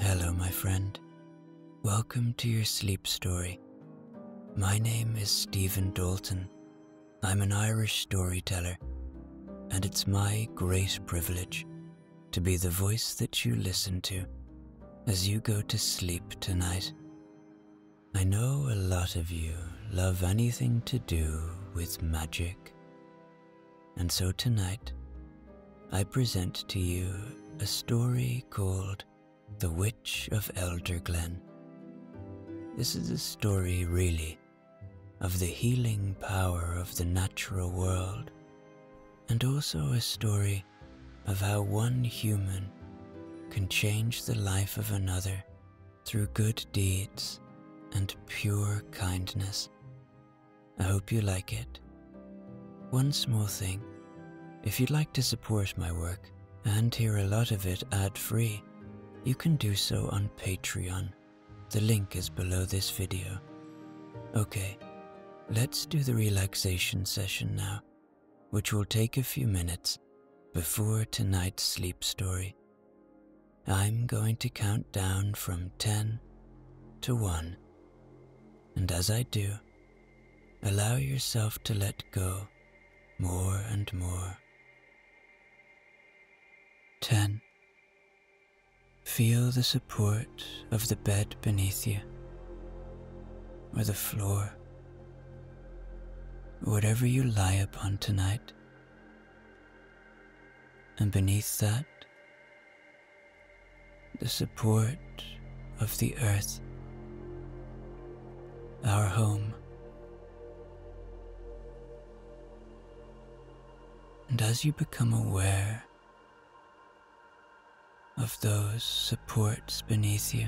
Hello, my friend. Welcome to your sleep story. My name is Stephen Dalton. I'm an Irish storyteller, and it's my great privilege to be the voice that you listen to as you go to sleep tonight. I know a lot of you love anything to do with magic, and so tonight I present to you a story called The Witch of Elderglen. This is a story, really, of the healing power of the natural world, and also a story of how one human can change the life of another through good deeds and pure kindness. I hope you like it. One small thing, if you'd like to support my work and hear a lot of it ad-free, you can do so on Patreon. The link is below this video. Okay, let's do the relaxation session now, which will take a few minutes before tonight's sleep story. I'm going to count down from 10 to 1, and as I do, allow yourself to let go more and more. 10. Feel the support of the bed beneath you, or the floor, or whatever you lie upon tonight. And beneath that, the support of the earth, our home. And as you become aware of those supports beneath you,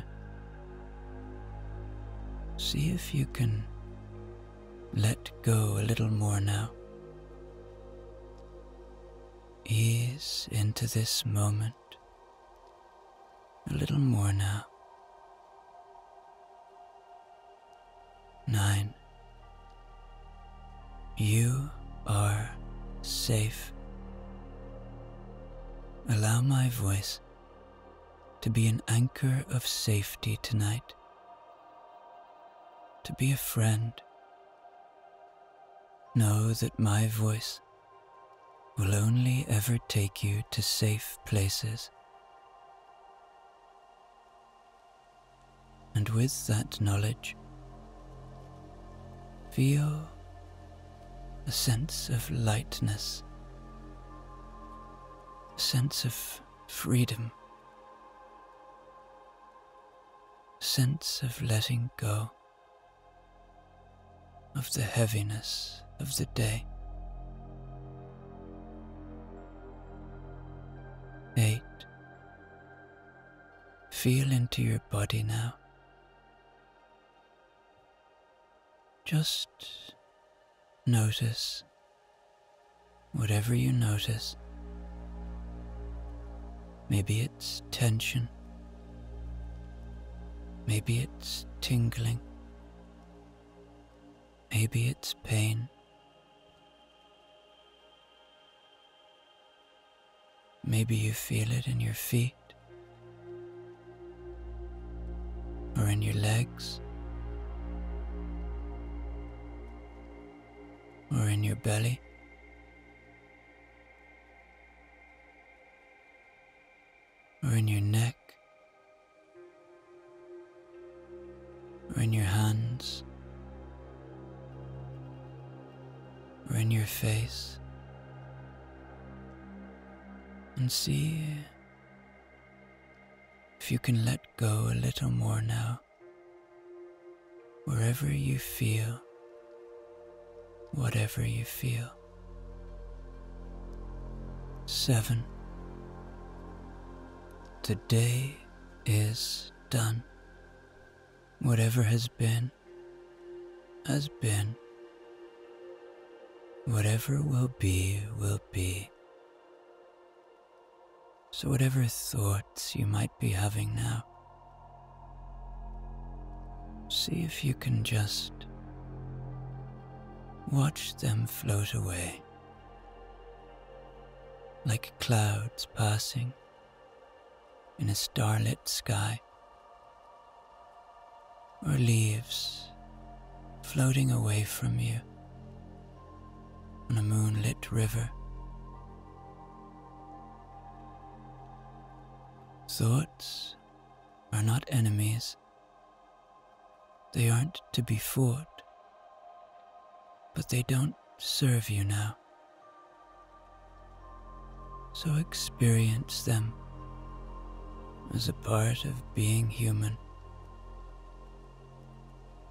see if you can let go a little more now. Ease into this moment a little more now. 9. You are safe. Allow my voice to be an anchor of safety tonight, to be a friend. Know that my voice will only ever take you to safe places. And with that knowledge, feel a sense of lightness, a sense of freedom, a sense of letting go of the heaviness of the day. 8. Feel into your body now. Just notice whatever you notice. Maybe it's tension. Maybe it's tingling. Maybe it's pain. Maybe you feel it in your feet or in your legs or in your belly. Or in your neck, or in your hands, or in your face, and see if you can let go a little more now, wherever you feel, whatever you feel. 7. The day is done. Whatever has been, has been. Whatever will be, will be. So whatever thoughts you might be having now, see if you can just watch them float away, like clouds passing in a starlit sky. or leaves floating away from you on a moonlit river. Thoughts are not enemies. They aren't to be fought, but they don't serve you now. So experience them as a part of being human.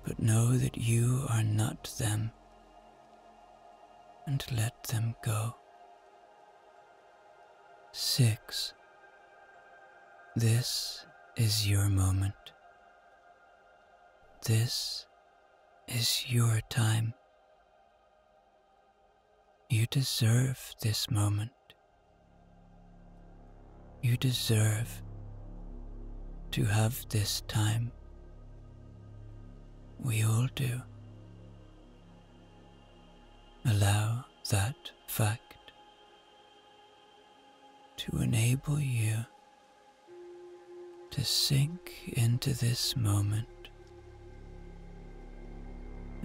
But know that you are not them, and let them go. 6. This is your moment. This is your time. You deserve this moment. You deserve to have this time. We all do. Allow that fact to enable you to sink into this moment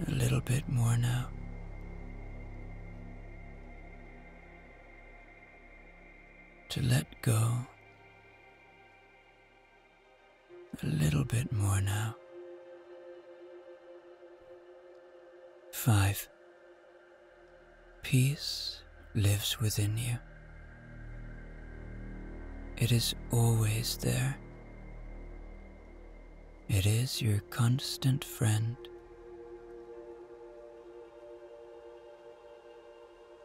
a little bit more now. To let go a little bit more now. 5. Peace lives within you. It is always there. It is your constant friend.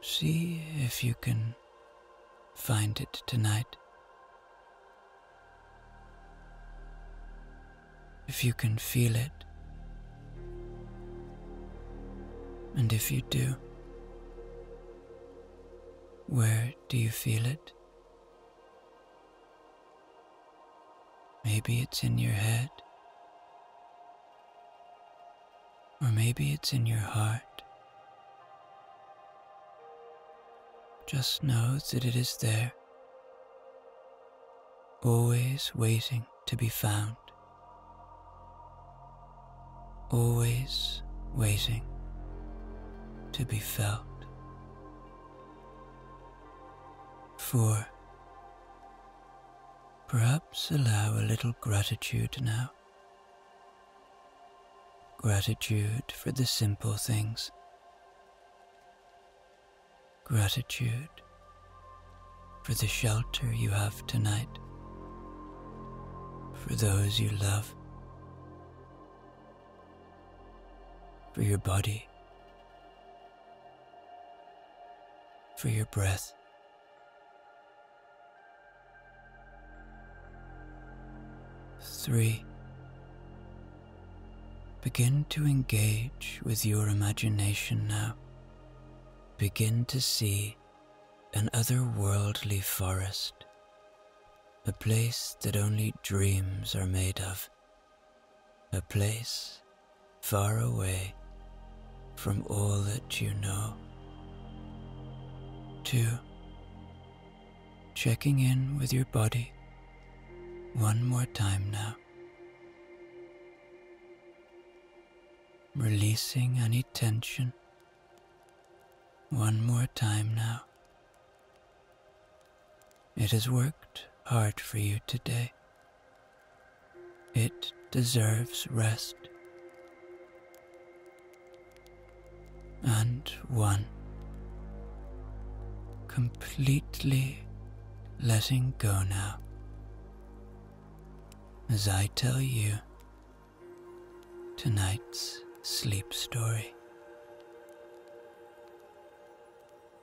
See if you can find it tonight. If you can feel it. And if you do, where do you feel it? Maybe it's in your head, or maybe it's in your heart. Just know that it is there, always waiting to be found, always waiting to be felt. 4. Perhaps allow a little gratitude now. Gratitude for the simple things. Gratitude for the shelter you have tonight, for those you love, for your body, for your breath. 3. Begin to engage with your imagination now. Begin to see an otherworldly forest, a place that only dreams are made of, a place far away from all that you know. 2. Checking in with your body one more time now. Releasing any tension one more time now. It has worked hard for you today. It deserves rest. And 1. Completely letting go now. As I tell you tonight's sleep story.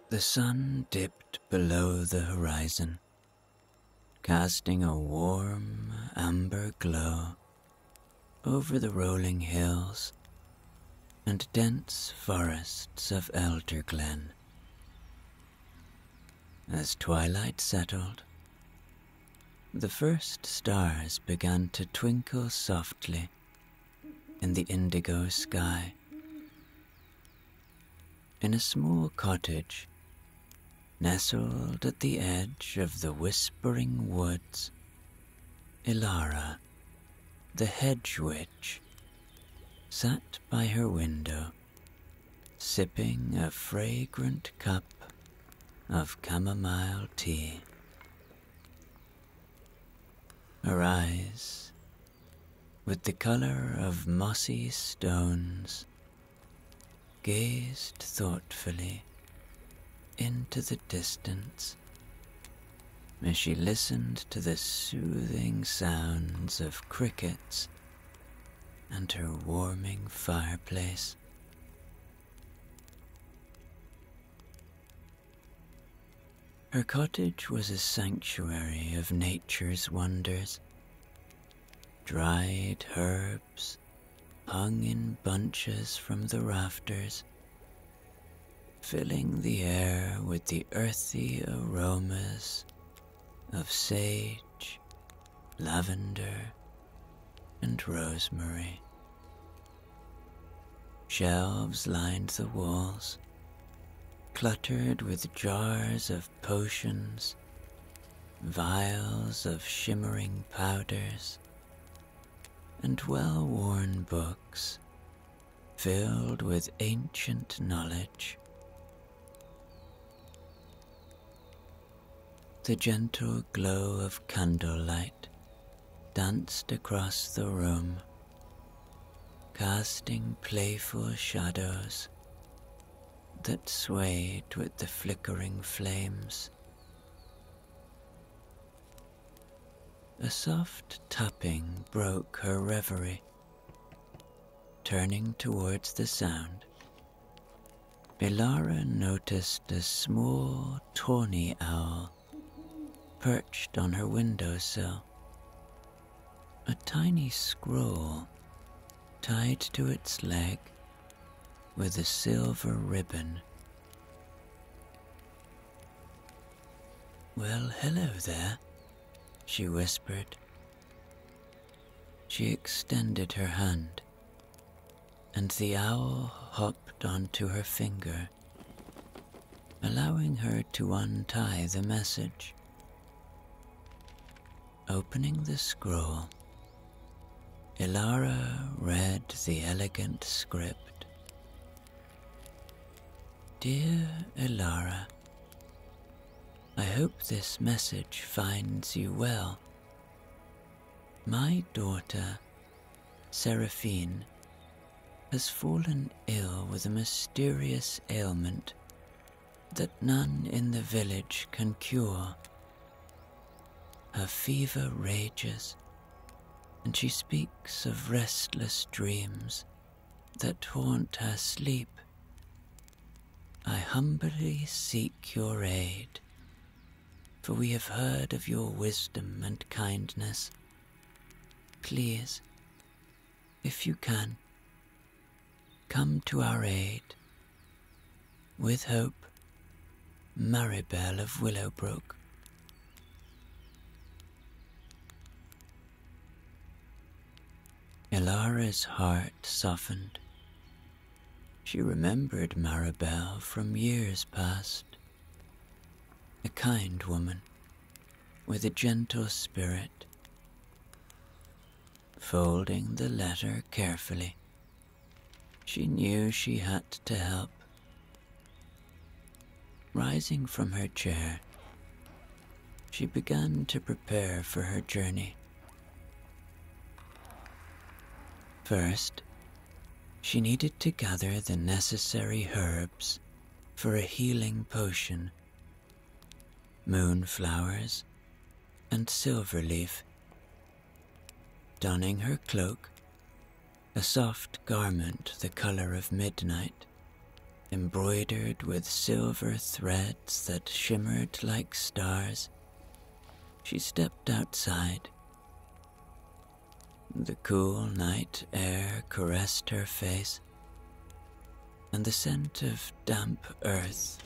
The sun dipped below the horizon, casting a warm amber glow over the rolling hills and dense forests of Elderglen. As twilight settled, the first stars began to twinkle softly in the indigo sky. In a small cottage, nestled at the edge of the whispering woods, Ellara, the hedge witch, sat by her window, sipping a fragrant cup of chamomile tea. Her eyes, with the color of mossy stones, gazed thoughtfully into the distance as she listened to the soothing sounds of crickets and her warming fireplace. Her cottage was a sanctuary of nature's wonders. Dried herbs hung in bunches from the rafters, filling the air with the earthy aromas of sage, lavender, and rosemary. Shelves lined the walls, cluttered with jars of potions, vials of shimmering powders, and well-worn books filled with ancient knowledge. The gentle glow of candlelight danced across the room, casting playful shadows that swayed with the flickering flames. A soft tapping broke her reverie. Turning towards the sound, Ellara noticed a small, tawny owl perched on her windowsill. A tiny scroll tied to its leg with a silver ribbon. "Well, hello there," she whispered. She extended her hand, and the owl hopped onto her finger, allowing her to untie the message. Opening the scroll, Ellara read the elegant script. "Dear Ellara, I hope this message finds you well. My daughter, Seraphine, has fallen ill with a mysterious ailment that none in the village can cure. Her fever rages, and she speaks of restless dreams that haunt her sleep. I humbly seek your aid, for we have heard of your wisdom and kindness. Please, if you can, come to our aid. With hope, Maribel of Willowbrook." Elara's heart softened. She remembered Maribel from years past. A kind woman with a gentle spirit. Folding the letter carefully, she knew she had to help. Rising from her chair, she began to prepare for her journey. First, she needed to gather the necessary herbs for a healing potion: moonflowers and silverleaf. Donning her cloak, a soft garment the color of midnight, embroidered with silver threads that shimmered like stars, she stepped outside. The cool night air caressed her face, and the scent of damp earth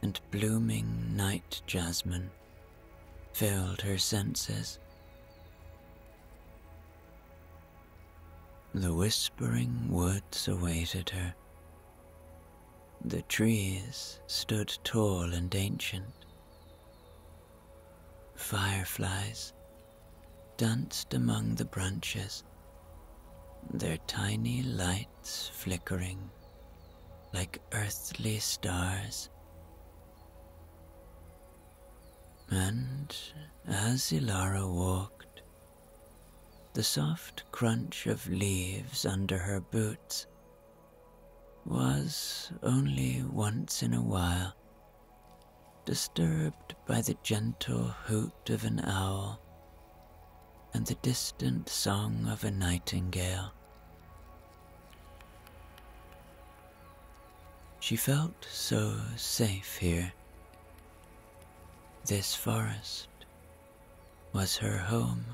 and blooming night jasmine filled her senses. The whispering woods awaited her. The trees stood tall and ancient. Fireflies danced among the branches, their tiny lights flickering like earthly stars. And as Ellara walked, the soft crunch of leaves under her boots was only once in a while disturbed by the gentle hoot of an owl and the distant song of a nightingale. She felt so safe here. This forest was her home,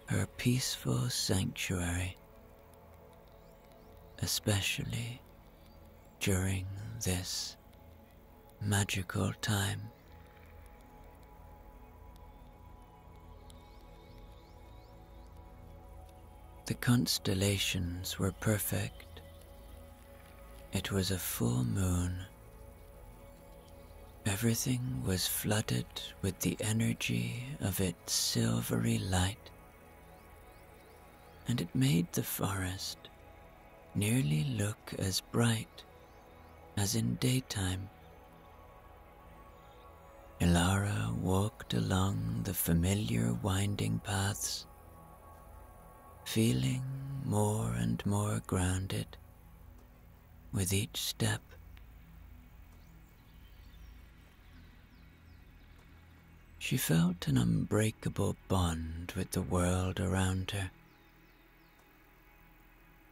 her peaceful sanctuary, especially during this magical time. The constellations were perfect. It was a full moon. Everything was flooded with the energy of its silvery light, and it made the forest nearly look as bright as in daytime. Ellara walked along the familiar winding paths, feeling more and more grounded with each step. She felt an unbreakable bond with the world around her.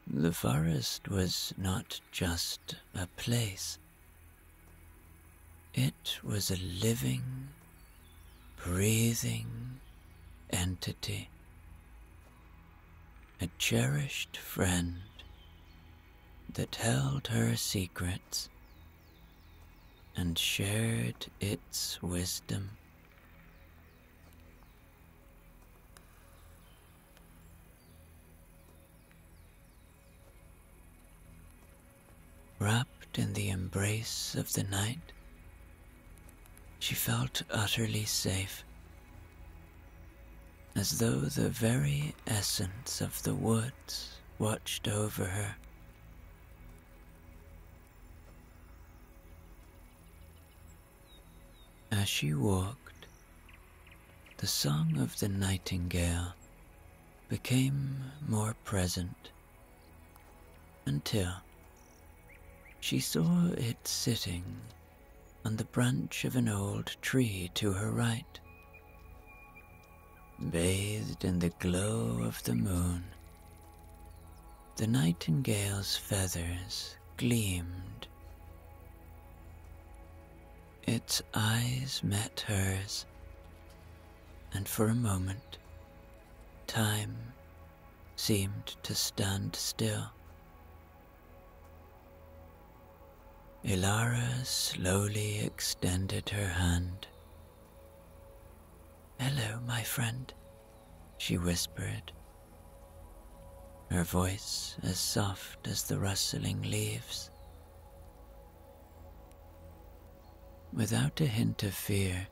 The forest was not just a place. It was a living, breathing entity, a cherished friend that held her secrets and shared its wisdom. Wrapped in the embrace of the night, she felt utterly safe, as though the very essence of the woods watched over her. As she walked, the song of the nightingale became more present, until she saw it sitting on the branch of an old tree to her right. Bathed in the glow of the moon, the nightingale's feathers gleamed. Its eyes met hers, and for a moment, time seemed to stand still. Ellara slowly extended her hand. "Hello, my friend," she whispered, her voice as soft as the rustling leaves. Without a hint of fear,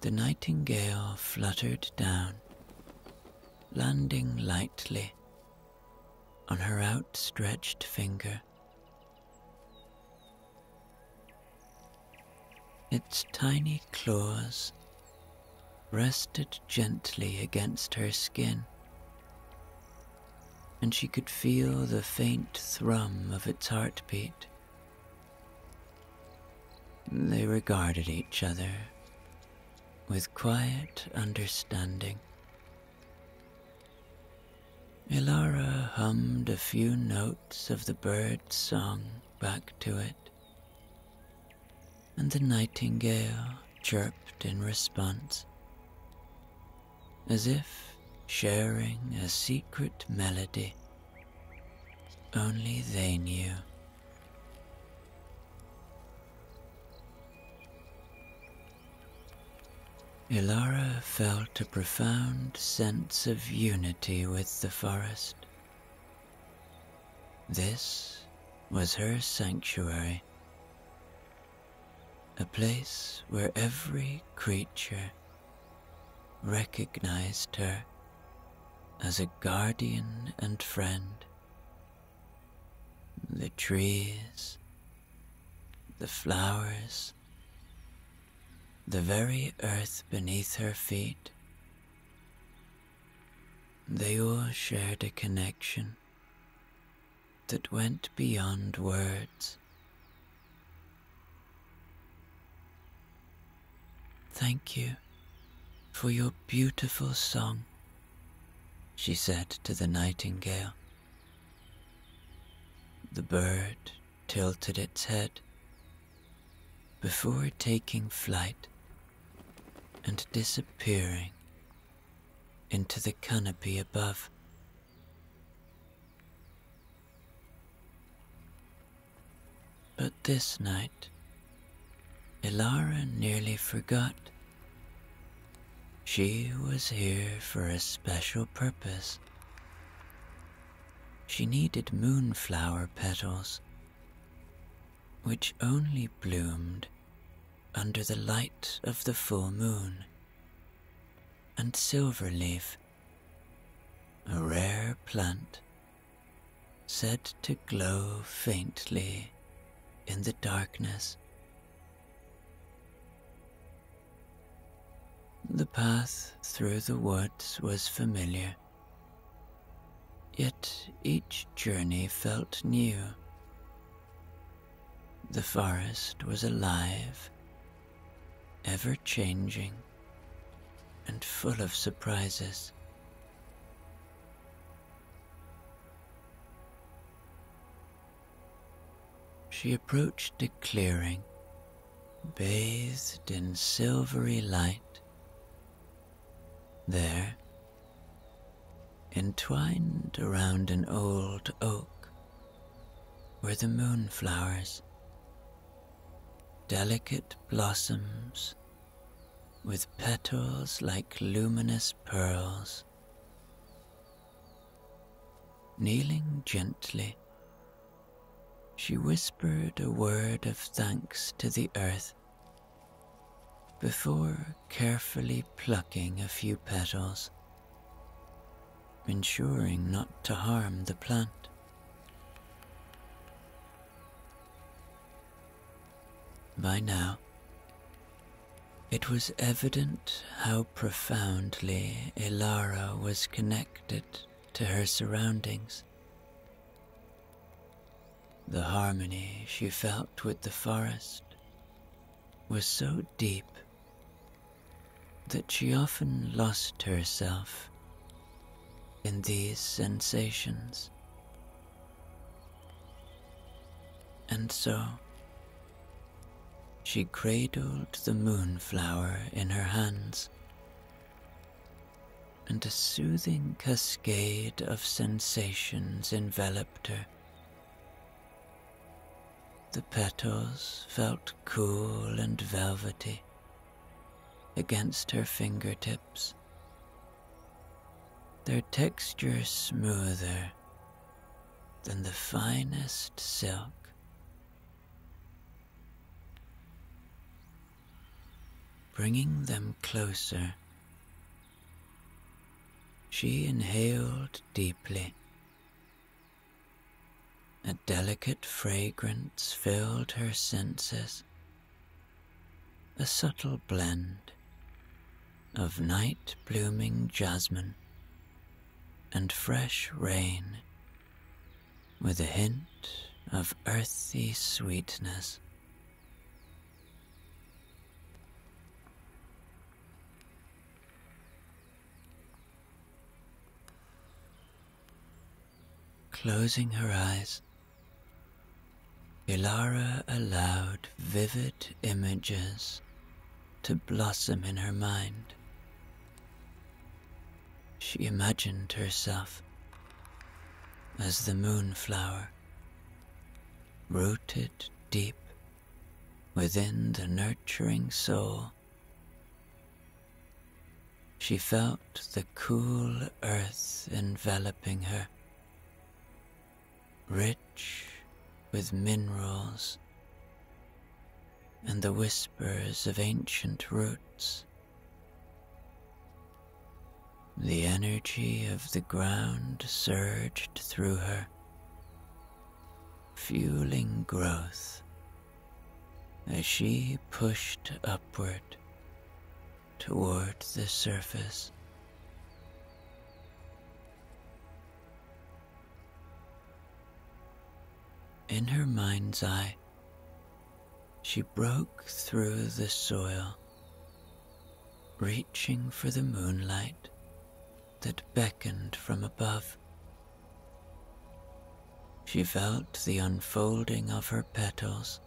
the nightingale fluttered down, landing lightly on her outstretched finger. Its tiny claws rested gently against her skin, and she could feel the faint thrum of its heartbeat. They regarded each other with quiet understanding. Ellara hummed a few notes of the bird's song back to it, and the nightingale chirped in response, as if sharing a secret melody only they knew. Ellara felt a profound sense of unity with the forest. This was her sanctuary, a place where every creature recognized her as a guardian and friend. The trees, the flowers, the very earth beneath her feet, they all shared a connection that went beyond words. "Thank you for your beautiful song," she said to the nightingale. The bird tilted its head before taking flight and disappearing into the canopy above. But this night, Ellara nearly forgot. She was here for a special purpose. She needed moonflower petals, which only bloomed under the light of the full moon, and silverleaf, a rare plant said to glow faintly in the darkness. The path through the woods was familiar, yet each journey felt new. The forest was alive, ever-changing, and full of surprises. She approached a clearing, bathed in silvery light. There, entwined around an old oak, were the moonflowers, delicate blossoms with petals like luminous pearls. Kneeling gently, she whispered a word of thanks to the earth before carefully plucking a few petals, ensuring not to harm the plant. By now, it was evident how profoundly Ellara was connected to her surroundings. The harmony she felt with the forest was so deep that she often lost herself in these sensations. And so, she cradled the moonflower in her hands, and a soothing cascade of sensations enveloped her. The petals felt cool and velvety against her fingertips, their texture smoother than the finest silk. Bringing them closer, she inhaled deeply. A delicate fragrance filled her senses, a subtle blend of night-blooming jasmine and fresh rain with a hint of earthy sweetness. Closing her eyes, Ellara allowed vivid images to blossom in her mind. She imagined herself as the moonflower, rooted deep within the nurturing soul. She felt the cool earth enveloping her, rich with minerals and the whispers of ancient roots. The energy of the ground surged through her, fueling growth as she pushed upward toward the surface. In her mind's eye, she broke through the soil, reaching for the moonlight that beckoned from above. She felt the unfolding of her petals,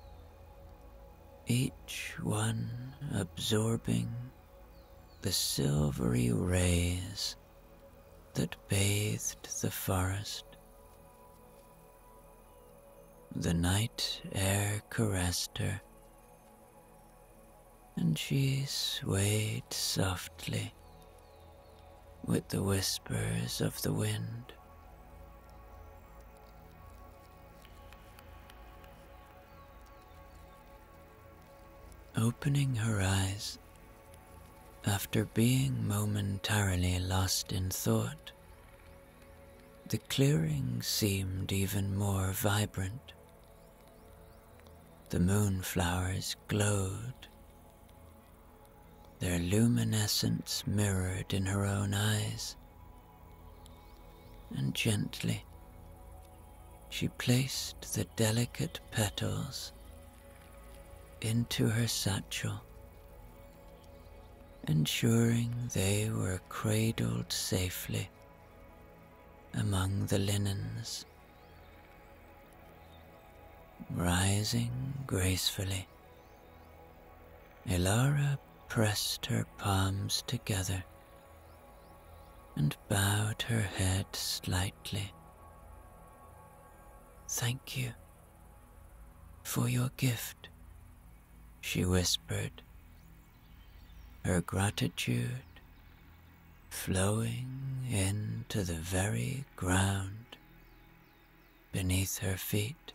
each one absorbing the silvery rays that bathed the forest. The night air caressed her, and she swayed softly with the whispers of the wind. Opening her eyes, after being momentarily lost in thought, the clearing seemed even more vibrant. The moonflowers glowed, their luminescence mirrored in her own eyes, and gently she placed the delicate petals into her satchel, ensuring they were cradled safely among the linens. Rising gracefully, Ellara pressed her palms together and bowed her head slightly. "Thank you for your gift," she whispered, her gratitude flowing into the very ground beneath her feet.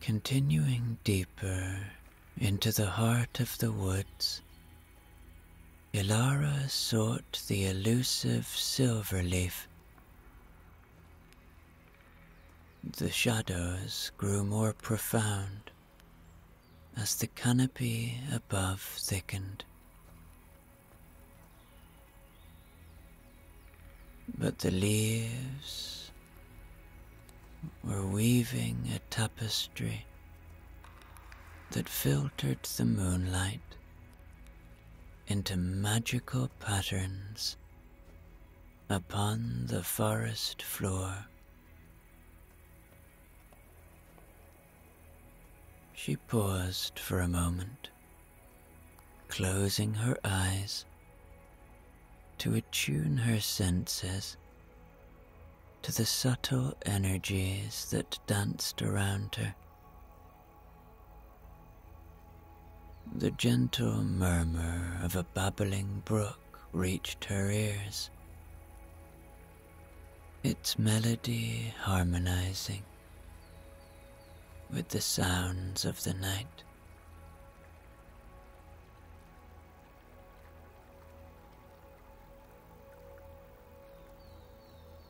Continuing deeper into the heart of the woods, Ellara sought the elusive silverleaf. The shadows grew more profound as the canopy above thickened, but the leaves were weaving a tapestry that filtered the moonlight into magical patterns upon the forest floor. She paused for a moment, closing her eyes to attune her senses to the subtle energies that danced around her. The gentle murmur of a babbling brook reached her ears, its melody harmonizing with the sounds of the night.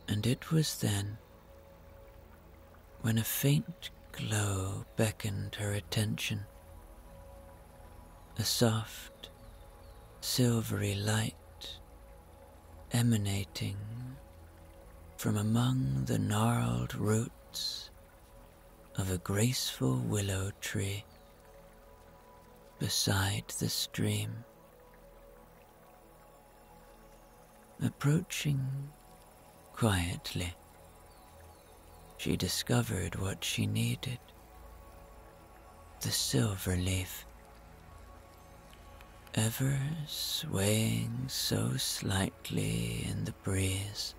And it was then, when a faint glow beckoned her attention, a soft, silvery light emanating from among the gnarled roots of a graceful willow tree beside the stream. Approaching quietly, she discovered what she needed: the silverleaf, ever swaying so slightly in the breeze,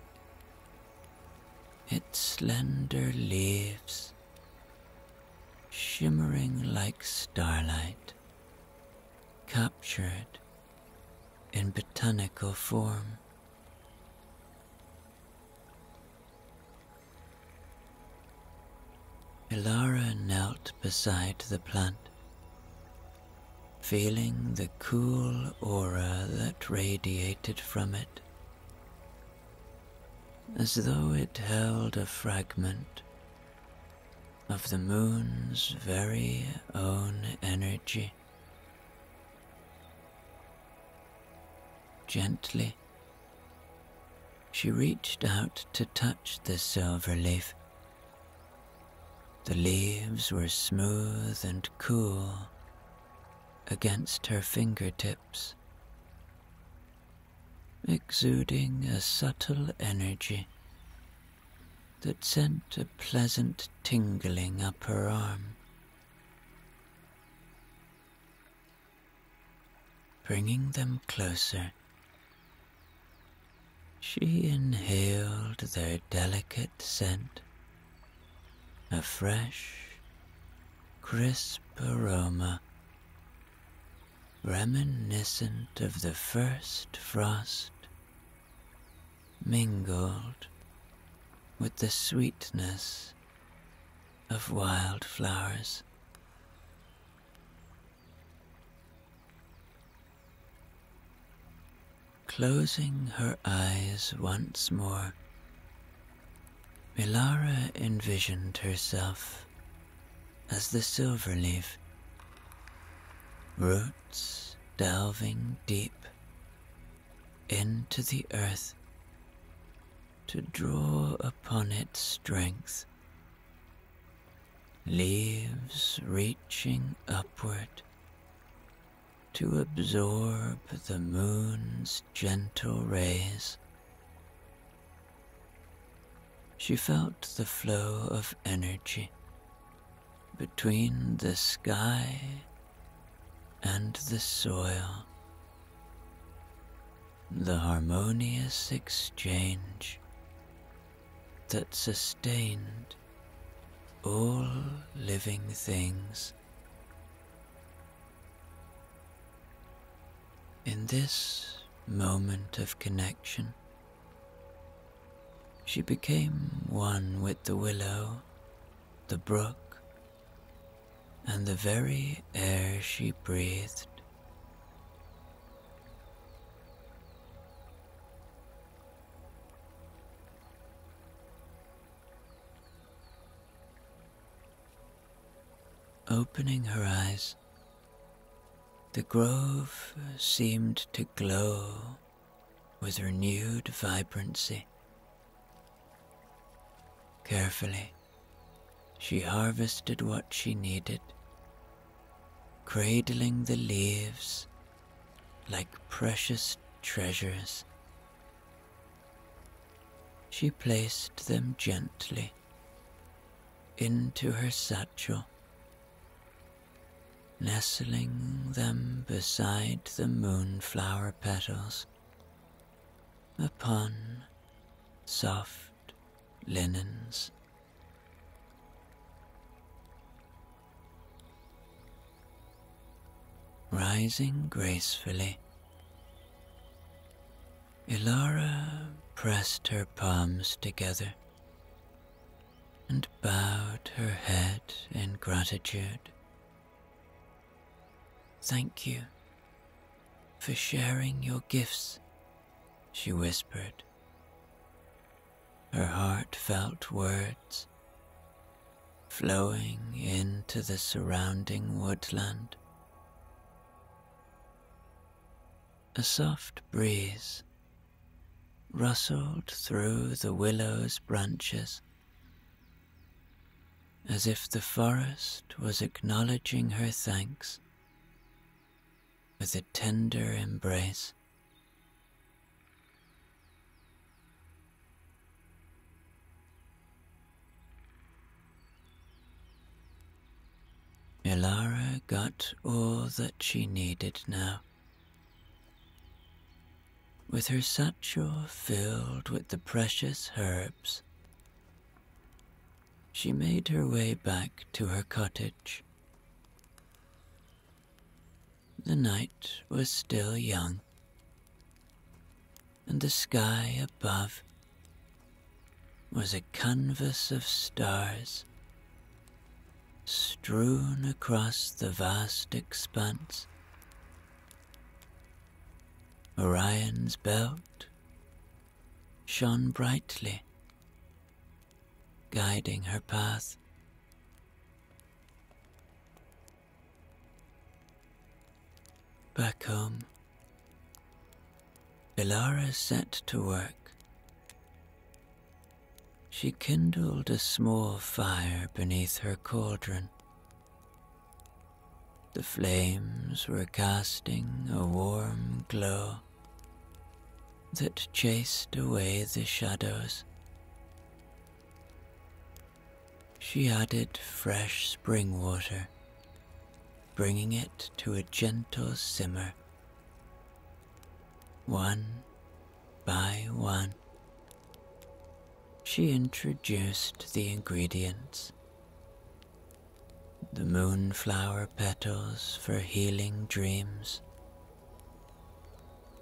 its slender leaves shimmering like starlight, captured in botanical form. Ellara knelt beside the plant, feeling the cool aura that radiated from it, as though it held a fragment of the moon's very own energy. Gently, she reached out to touch the silverleaf. The leaves were smooth and cool against her fingertips, exuding a subtle energy that sent a pleasant tingling up her arm. Bringing them closer, she inhaled their delicate scent, a fresh, crisp aroma, reminiscent of the first frost, mingled with the sweetness of wildflowers. Closing her eyes once more, Ellara envisioned herself as the silverleaf, roots delving deep into the earth to draw upon its strength, leaves reaching upward to absorb the moon's gentle rays. She felt the flow of energy between the sky and the soil, the harmonious exchange that sustained all living things. In this moment of connection, she became one with the willow, the brook, and the very air she breathed. Opening her eyes, the grove seemed to glow with renewed vibrancy. Carefully, she harvested what she needed, cradling the leaves like precious treasures. She placed them gently into her satchel, nestling them beside the moonflower petals upon soft linens. Rising gracefully, Ellara pressed her palms together and bowed her head in gratitude. "Thank you for sharing your gifts," she whispered, her heartfelt words flowing into the surrounding woodland. A soft breeze rustled through the willow's branches, as if the forest was acknowledging her thanks with a tender embrace. Ellara got all that she needed now. With her satchel filled with the precious herbs, she made her way back to her cottage. The night was still young, and the sky above was a canvas of stars strewn across the vast expanse. Orion's belt shone brightly, guiding her path. Back home, Ellara set to work. She kindled a small fire beneath her cauldron. The flames were casting a warm glow that chased away the shadows. She added fresh spring water, bringing it to a gentle simmer. One by one, she introduced the ingredients. The moonflower petals for healing dreams,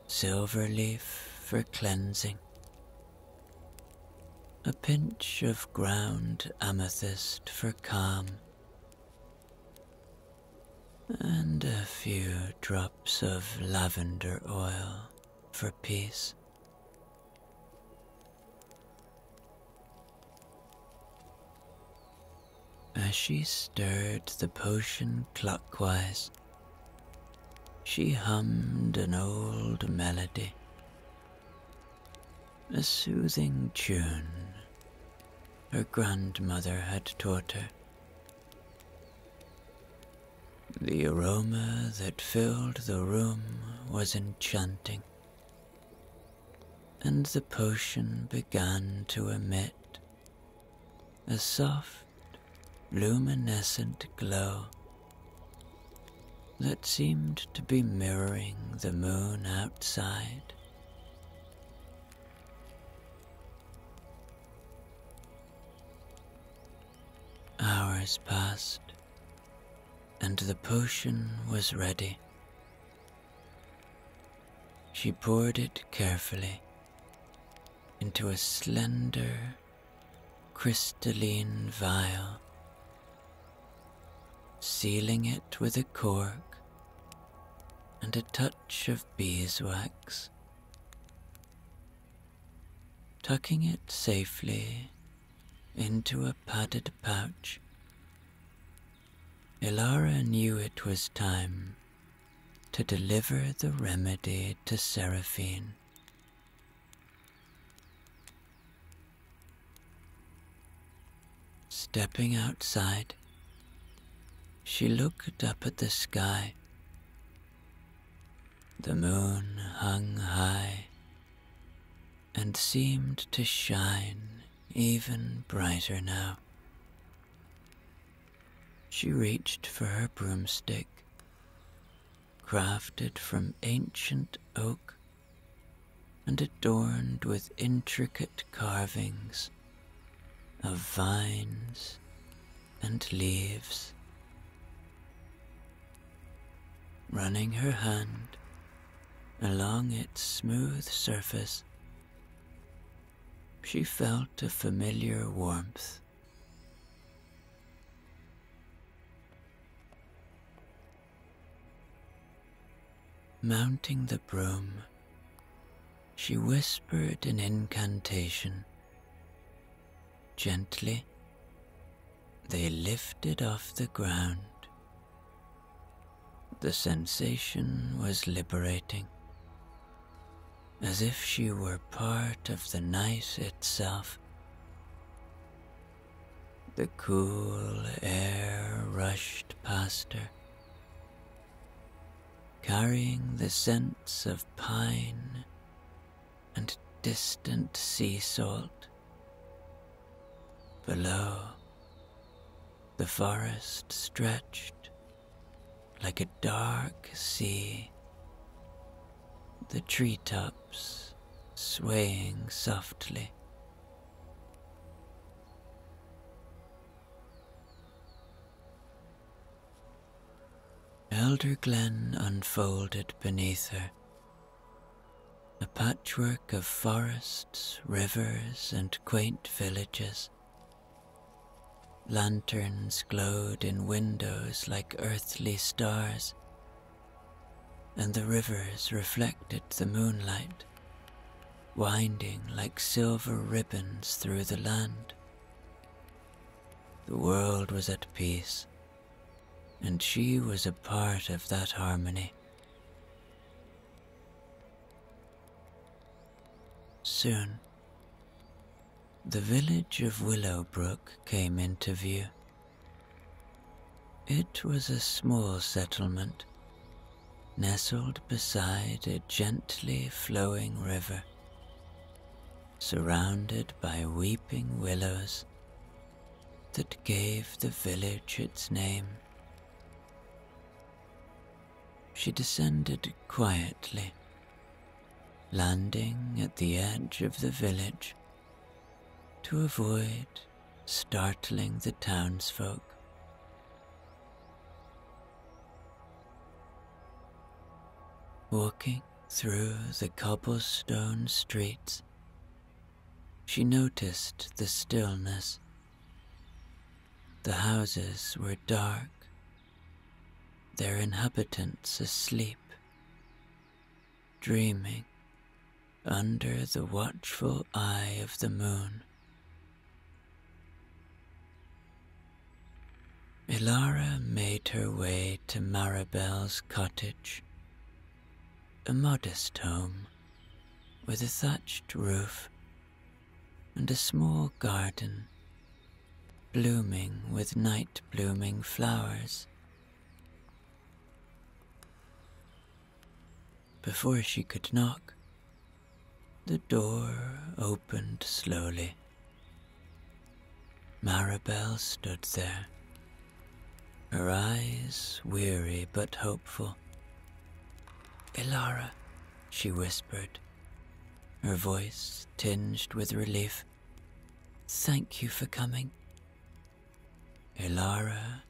silverleaf for cleansing, a pinch of ground amethyst for calm, and a few drops of lavender oil for peace. As she stirred the potion clockwise, she hummed an old melody, a soothing tune her grandmother had taught her. The aroma that filled the room was enchanting, and the potion began to emit a soft, luminescent glow that seemed to be mirroring the moon outside. Hours passed, and the potion was ready. She poured it carefully into a slender, crystalline vial, sealing it with a cork and a touch of beeswax. Tucking it safely into a padded pouch, Ellara knew it was time to deliver the remedy to Seraphine. Stepping outside, she looked up at the sky. The moon hung high and seemed to shine even brighter now. She reached for her broomstick, crafted from ancient oak and adorned with intricate carvings of vines and leaves. Running her hand along its smooth surface, she felt a familiar warmth. Mounting the broom, she whispered an incantation. Gently, they lifted off the ground. The sensation was liberating, as if she were part of the night itself. The cool air rushed past her, carrying the scents of pine and distant sea salt. Below, the forest stretched like a dark sea, the treetops swaying softly. Elderglen unfolded beneath her, a patchwork of forests, rivers, and quaint villages. Lanterns glowed in windows like earthly stars, and the rivers reflected the moonlight, winding like silver ribbons through the land. The world was at peace, and she was a part of that harmony. Soon, the village of Willowbrook came into view. It was a small settlement, nestled beside a gently flowing river, surrounded by weeping willows that gave the village its name. She descended quietly, landing at the edge of the village to avoid startling the townsfolk. Walking through the cobblestone streets, she noticed the stillness. The houses were dark, their inhabitants asleep, dreaming under the watchful eye of the moon. Ellara made her way to Maribel's cottage, a modest home with a thatched roof and a small garden blooming with night-blooming flowers. Before she could knock, the door opened slowly. Maribel stood there, her eyes weary but hopeful. "Ellara," she whispered, her voice tinged with relief. "Thank you for coming." Ellara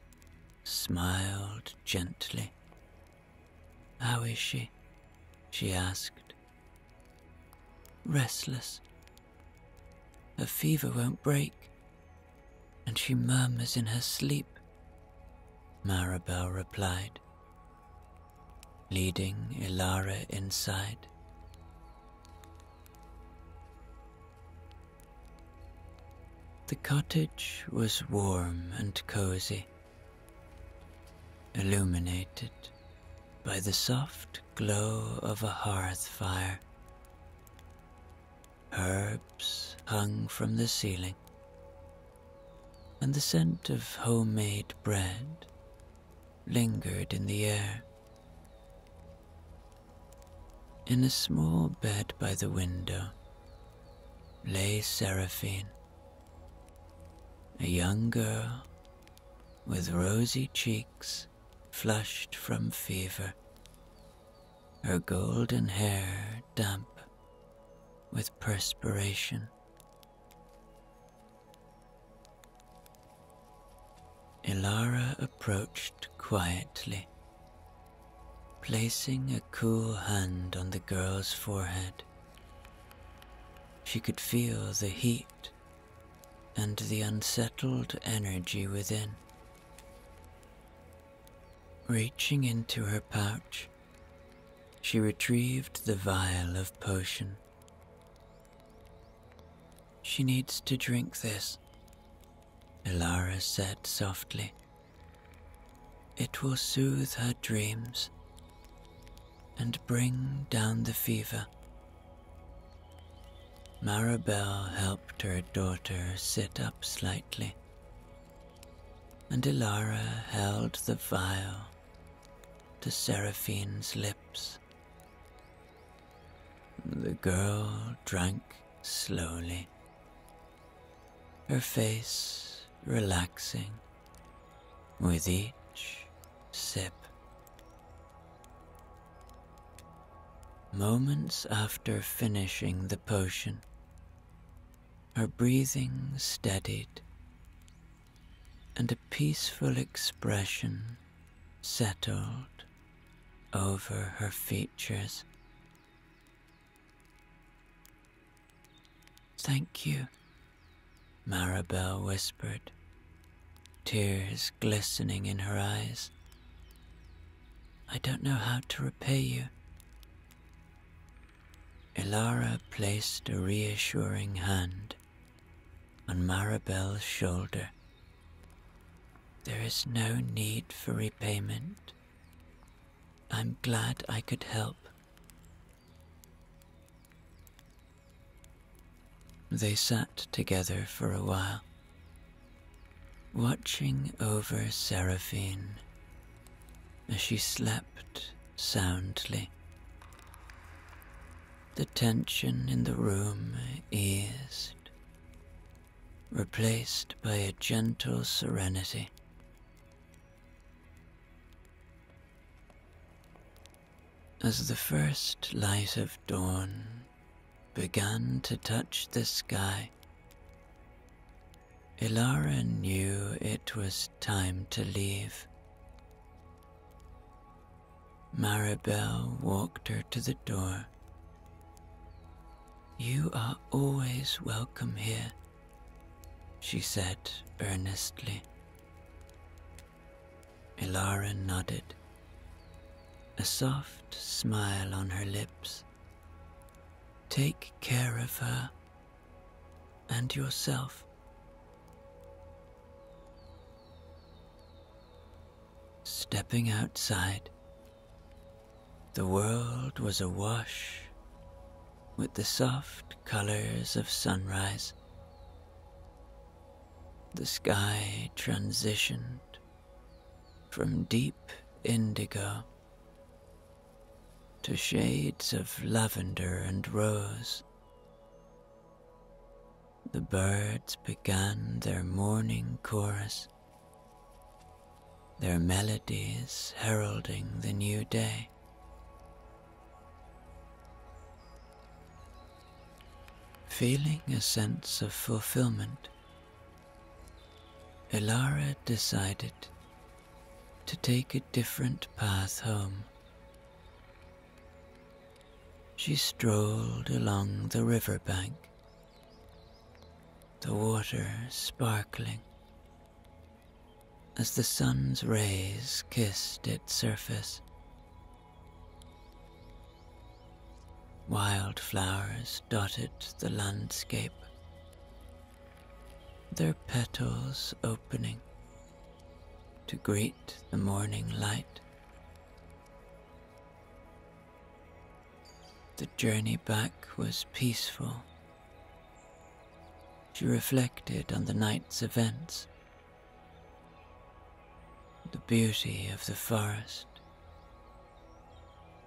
smiled gently. "How is she?" she asked. "Restless. Her fever won't break, and she murmurs in her sleep," Maribel replied, leading Ellara inside. The cottage was warm and cozy, illuminated by the soft glow of a hearth fire. Herbs hung from the ceiling, and the scent of homemade bread lingered in the air. In a small bed by the window lay Seraphine, a young girl with rosy cheeks flushed from fever, her golden hair damp with perspiration. Ellara approached quietly, placing a cool hand on the girl's forehead. She could feel the heat and the unsettled energy within. Reaching into her pouch, she retrieved the vial of potion. "She needs to drink this," Ellara said softly. "It will soothe her dreams and bring down the fever." Maribel helped her daughter sit up slightly, and Ellara held the vial to Seraphine's lips. The girl drank slowly, her face relaxing with each sip. Moments after finishing the potion, her breathing steadied, and a peaceful expression settled over her features. "Thank you," Maribel whispered, tears glistening in her eyes. I don't know how to repay you. Ellara placed a reassuring hand on Maribel's shoulder. There is no need for repayment. I'm glad I could help. They sat together for a while, watching over Seraphine as she slept soundly. The tension in the room eased, replaced by a gentle serenity. As the first light of dawn began to touch the sky, Ellara knew it was time to leave. Maribel walked her to the door. You are always welcome here, she said earnestly. Ellara nodded, a soft smile on her lips. Take care of her and yourself. Stepping outside, the world was awash with the soft colors of sunrise. The sky transitioned from deep indigo to shades of lavender and rose. The birds began their morning chorus, their melodies heralding the new day. Feeling a sense of fulfillment, Ellara decided to take a different path home. She strolled along the riverbank, the water sparkling as the sun's rays kissed its surface. Wildflowers dotted the landscape, their petals opening to greet the morning light. The journey back was peaceful. She reflected on the night's events, the beauty of the forest,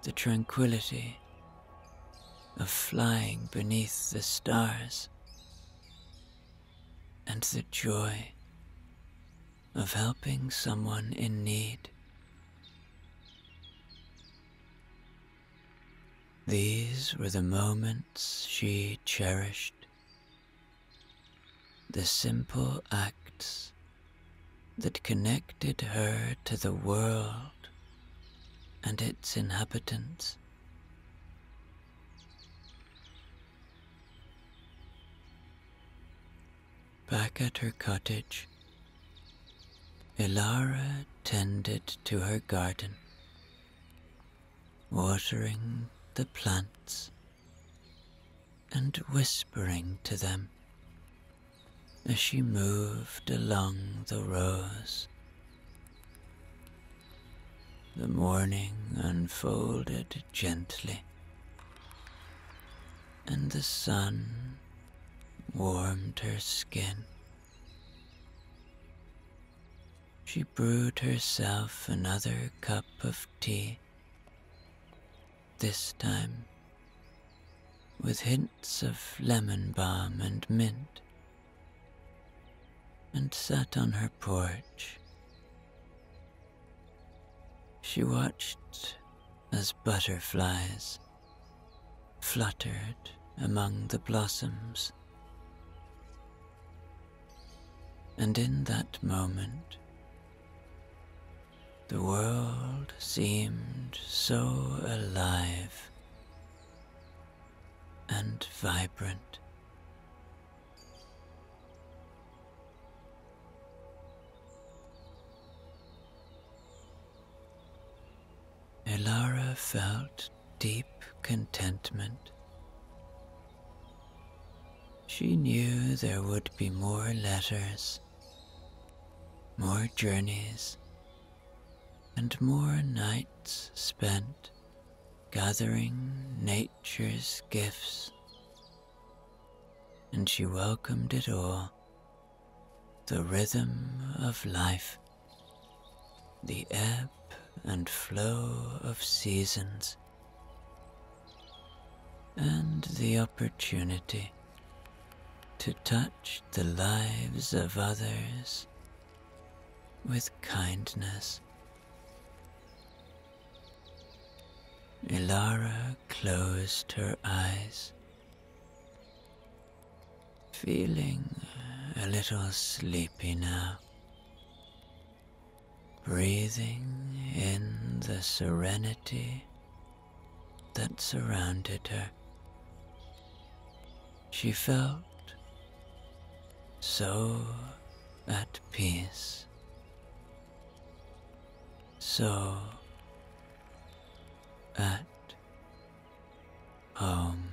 the tranquility of flying beneath the stars, and the joy of helping someone in need. These were the moments she cherished, the simple acts that connected her to the world and its inhabitants. Back at her cottage, Ellara tended to her garden, watering the plants and whispering to them as she moved along the rows. The morning unfolded gently, and the sun warmed her skin. She brewed herself another cup of tea, this time with hints of lemon balm and mint, and sat on her porch. She watched as butterflies fluttered among the blossoms, and in that moment the world seemed so alive and vibrant. Ellara felt deep contentment. She knew there would be more letters, more journeys, and more nights spent gathering nature's gifts, and she welcomed it all, the rhythm of life, the ebb and flow of seasons, and the opportunity to touch the lives of others with kindness. Ellara closed her eyes, feeling a little sleepy now, breathing in the serenity that surrounded her. She felt so at peace, so at home.